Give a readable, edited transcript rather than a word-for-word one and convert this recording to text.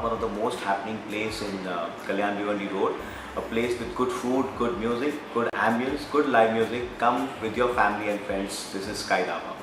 One of the most happening place in Kalyan Bhiwandi Road. A place with good food, good music, good ambience, good live music. Come with your family and friends. This is Sky Dhaba.